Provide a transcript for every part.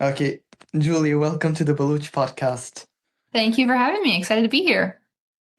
Okay, Julia, welcome to the Baluch podcast. Thank you for having me. Excited to be here.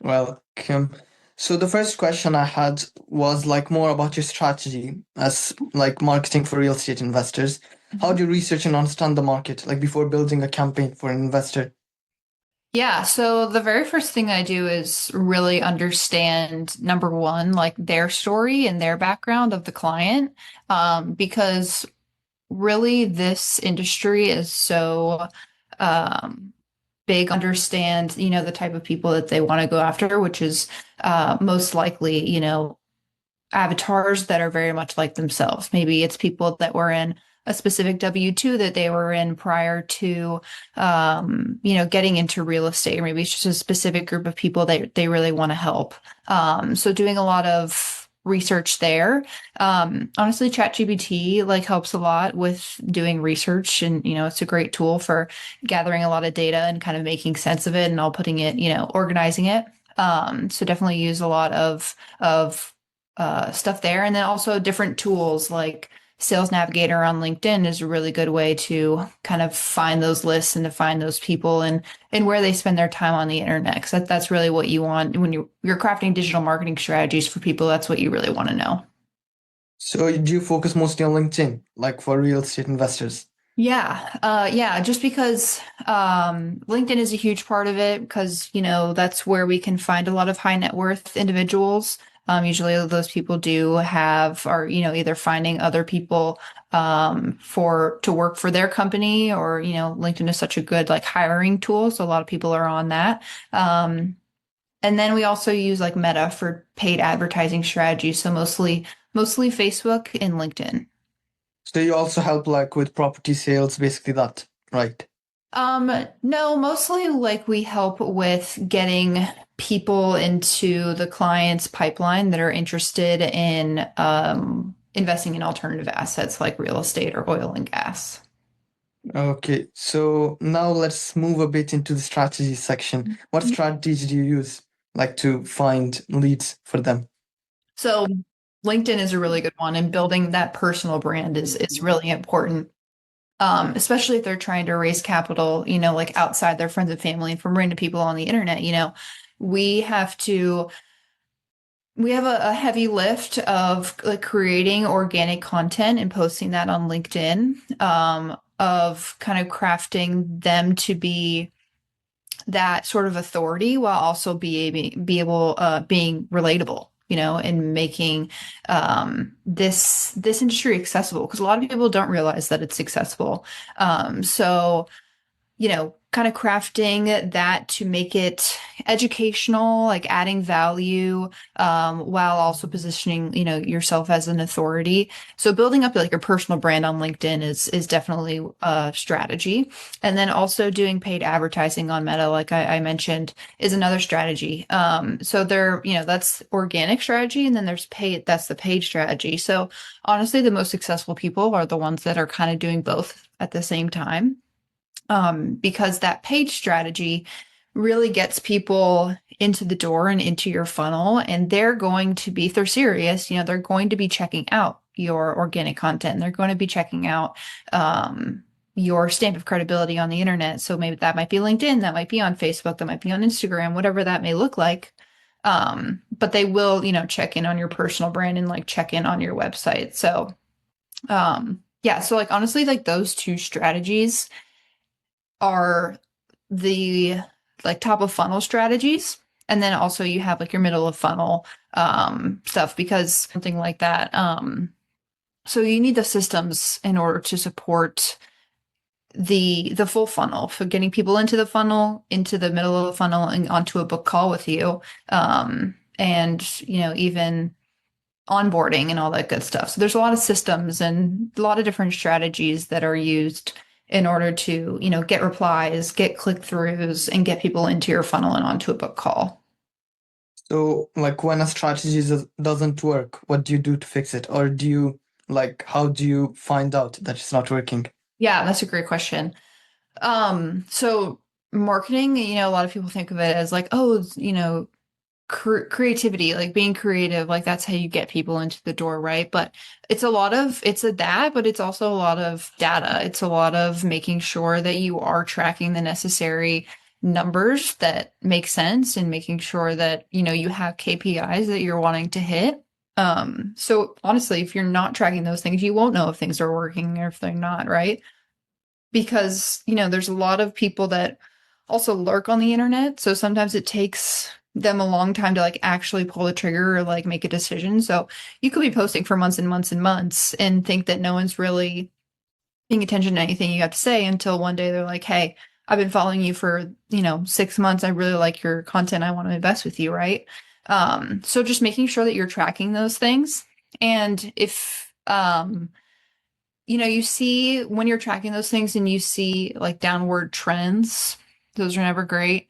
Welcome. So the first question I had was like more about your strategy as like marketing for real estate investors. How Mhm. do you research and understand the market like before building a campaign for an investor? Yeah, so the very first thing I do is really understand number one, like their story and their background of the client, because really this industry is so um, big. Understand, the type of people that they want to go after, which is most likely, avatars that are very much like themselves. Maybe it's people that were in a specific W-2 that they were in prior to, getting into real estate, or maybe it's just a specific group of people that they really want to help. So doing a lot of research there. Honestly, ChatGPT like helps a lot with doing research, and it's a great tool for gathering a lot of data and kind of making sense of it and all putting it, organizing it. So definitely use a lot of stuff there. And then also different tools like Sales Navigator on LinkedIn is a really good way to kind of find those lists and to find those people and where they spend their time on the internet. Because that's really what you want when you're crafting digital marketing strategies for people. That's what you really want to know. So do you focus mostly on LinkedIn, like for real estate investors? Yeah, just because LinkedIn is a huge part of it because, that's where we can find a lot of high net worth individuals. Usually those people do have are, either finding other people for to work for their company or, LinkedIn is such a good like hiring tool, so a lot of people are on that. And then we also use like Meta for paid advertising strategies, so mostly Facebook and LinkedIn. So you also help like with property sales, basically that, right? No, mostly like we help with getting people into the client's pipeline that are interested in investing in alternative assets like real estate or oil and gas. Okay, so now let's move a bit into the strategy section. What strategies do you use like to find leads for them? So LinkedIn is a really good one, and building that personal brand is really important. Especially if they're trying to raise capital, like outside their friends and family and from random people on the internet, we have to we have a heavy lift of like creating organic content and posting that on LinkedIn, of kind of crafting them to be that sort of authority while also being relatable, and making this industry accessible because a lot of people don't realize that it's accessible. So kind of crafting that to make it educational, like adding value, while also positioning, yourself as an authority. So building up like your personal brand on LinkedIn is definitely a strategy. And then also doing paid advertising on Meta, like I mentioned, is another strategy. So that's organic strategy, and then there's paid, that's the paid strategy. So honestly, the most successful people are the ones that are kind of doing both at the same time, because that page strategy really gets people into the door and into your funnel. And they're going to be, if they're serious, they're going to be checking out your organic content. They're going to be checking out your stamp of credibility on the internet. So maybe that might be LinkedIn, that might be on Facebook, that might be on Instagram, whatever that may look like. But they will, check in on your personal brand and like check in on your website. So, yeah, so like honestly, like those two strategies are the like top of funnel strategies. And then also you have like your middle of funnel stuff because something like that. So you need the systems in order to support the full funnel for getting people into the funnel, into the middle of the funnel, and onto a book call with you. And even onboarding and all that good stuff. So there's a lot of systems and a lot of different strategies that are used in order to, get replies, get click-throughs, and get people into your funnel and onto a book call. So, like, when a strategy doesn't work, what do you do to fix it? Or do you, like, how do you find out that it's not working? Yeah, that's a great question. So marketing, a lot of people think of it as like, oh, creativity, like being creative, like that's how you get people into the door, right? But it's a that, but it's also a lot of data. It's a lot of making sure that you are tracking the necessary numbers that make sense and making sure that, you have KPIs that you're wanting to hit. So honestly, if you're not tracking those things, you won't know if things are working or if they're not, right? Because, there's a lot of people that also lurk on the internet. So sometimes it takes them a long time to like actually pull the trigger or like make a decision. So you could be posting for months and months and months and think that no one's really paying attention to anything you have to say until one day they're like, hey, I've been following you for, 6 months. I really like your content. I want to invest with you, right? So just making sure that you're tracking those things. And if you see when you're tracking those things and you see like downward trends, those are never great.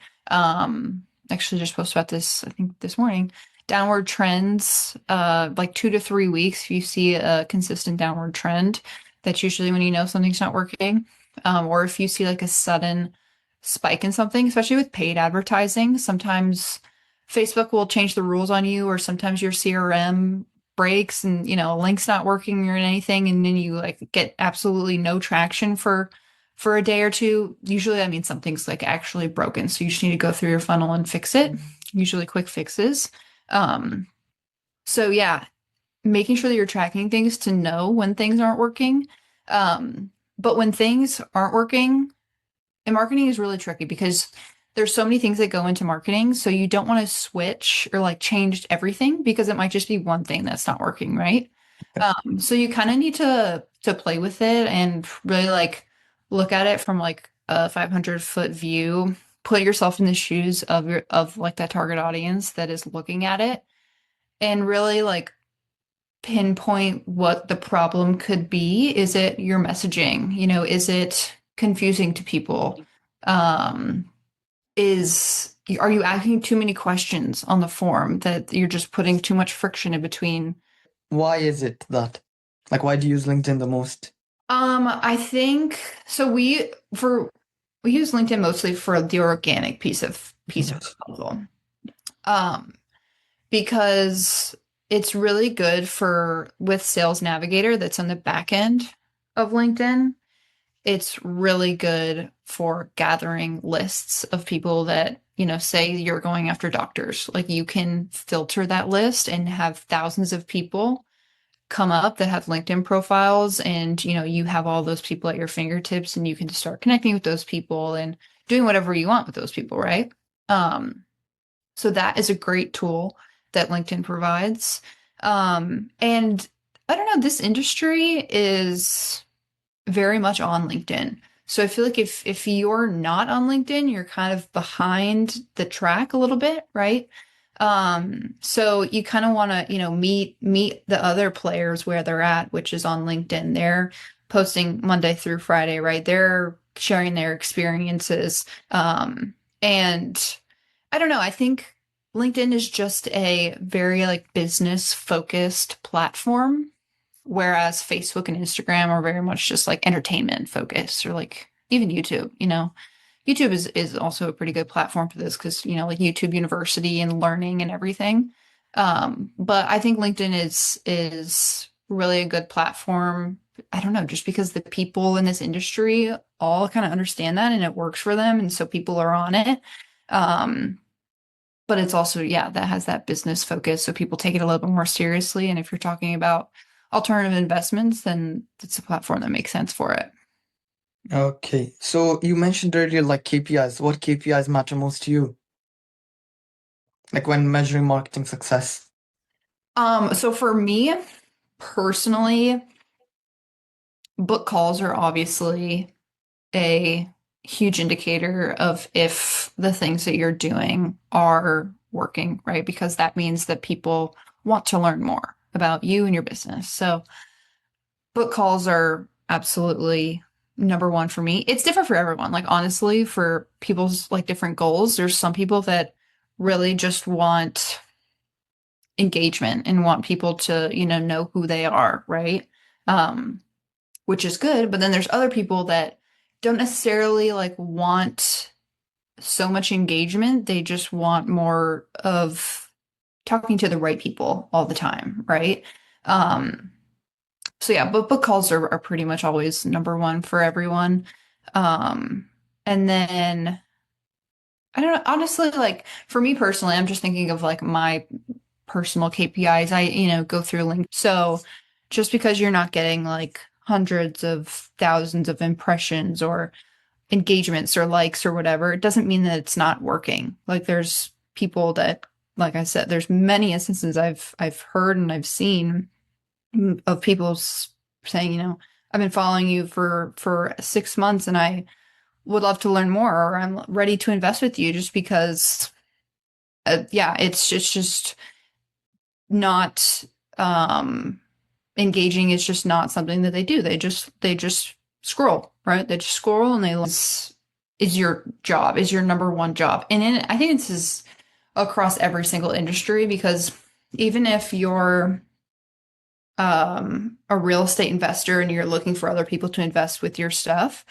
Actually just posted about this, I think this morning. Downward trends, like 2 to 3 weeks, if you see a consistent downward trend, that's usually when you know something's not working. Or if you see like a sudden spike in something, especially with paid advertising, sometimes Facebook will change the rules on you, or sometimes your CRM breaks and a link's not working or anything, and then you like get absolutely no traction for a day or two. Usually that means something's like actually broken, so you just need to go through your funnel and fix it. Usually quick fixes. um so yeah, making sure that you're tracking things to know when things aren't working. But when things aren't working, and marketing is really tricky because there's so many things that go into marketing. So you don't want to switch or like change everything because it might just be one thing that's not working, right? So you kind of need to play with it and really like look at it from like a 500-foot view. Put yourself in the shoes of like that target audience that is looking at it, and really like pinpoint what the problem could be. Is it your messaging? Is it confusing to people? Um, is Are you asking too many questions on the form that you're just putting too much friction in between? Why is it that? Like, why do you use LinkedIn the most? I think so. We use LinkedIn mostly for the organic piece of the Yes. puzzle. Um, because it's really good for with Sales Navigator that's on the back end of LinkedIn. It's really good for gathering lists of people that, say you're going after doctors. Like you can filter that list and have thousands of people come up that have LinkedIn profiles, and you have all those people at your fingertips and you can just start connecting with those people and doing whatever you want with those people, right? Um, so that is a great tool that LinkedIn provides. And I don't know, this industry is very much on LinkedIn. So I feel like if you're not on LinkedIn, you're kind of behind the track a little bit, right? So you kind of want to, meet the other players where they're at, which is on LinkedIn. They're posting Monday through Friday, right? They're sharing their experiences. And I don't know, I think LinkedIn is just a very like business focused platform, whereas Facebook and Instagram are very much just like entertainment focused, or like even YouTube. YouTube is also a pretty good platform for this because like YouTube University and learning and everything. But I think LinkedIn is really a good platform. I don't know, just because the people in this industry all kind of understand that and it works for them, and so people are on it. Um, but it's also, yeah, that has that business focus. So people take it a little bit more seriously. And if you're talking about alternative investments, then it's a platform that makes sense for it. Okay. So you mentioned earlier like KPIs. What KPIs matter most to you? Like when measuring marketing success? So for me personally, book calls are obviously a huge indicator of if the things that you're doing are working, right? Because that means that people want to learn more about you and your business. So book calls are absolutely number one for me. It's different for everyone. Like honestly, for people's like different goals, there's some people that really just want engagement and want people to, know who they are, right? Um, which is good, but then there's other people that don't necessarily like want so much engagement. They just want more of talking to the right people all the time, right? Um, so yeah, but book calls are pretty much always number one for everyone. Um, and then I don't know, honestly, like for me personally, I'm just thinking of like my personal KPIs. Go through link. So just because you're not getting like hundreds of thousands of impressions or engagements or likes or whatever, it doesn't mean that it's not working. Like there's people that, like I said, there's many instances I've heard and I've seen of people saying, I've been following you for 6 months and I would love to learn more, or I'm ready to invest with you just because, yeah, it's just not engaging. It's just not something that they do. They just scroll, right? They just scroll and they is your job, is your number one job. I think this is across every single industry because even if you're a real estate investor and you're looking for other people to invest with your stuff,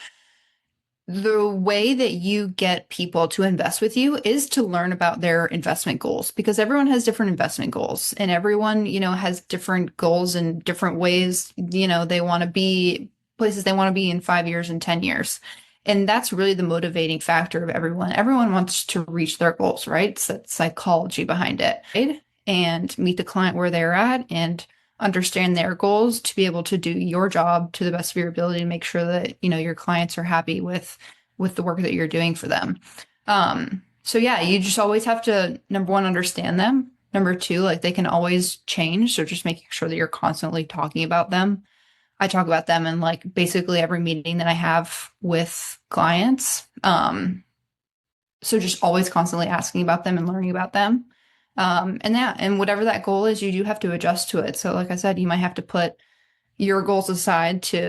the way that you get people to invest with you is to learn about their investment goals because everyone has different investment goals and everyone, has different goals and different ways, they want to be places they want to be in 5 years and 10 years. And that's really the motivating factor of everyone. Everyone wants to reach their goals, right? It's that psychology behind it, right? And meet the client where they're at and understand their goals to be able to do your job to the best of your ability to make sure that your clients are happy with the work that you're doing for them. So yeah, you just always have to, number one, understand them. Number two, like they can always change, so just making sure that you're constantly talking about them. I talk about them in like basically every meeting that I have with clients. So just always constantly asking about them and learning about them. And whatever that goal is, you do have to adjust to it. So like I said, you might have to put your goals aside to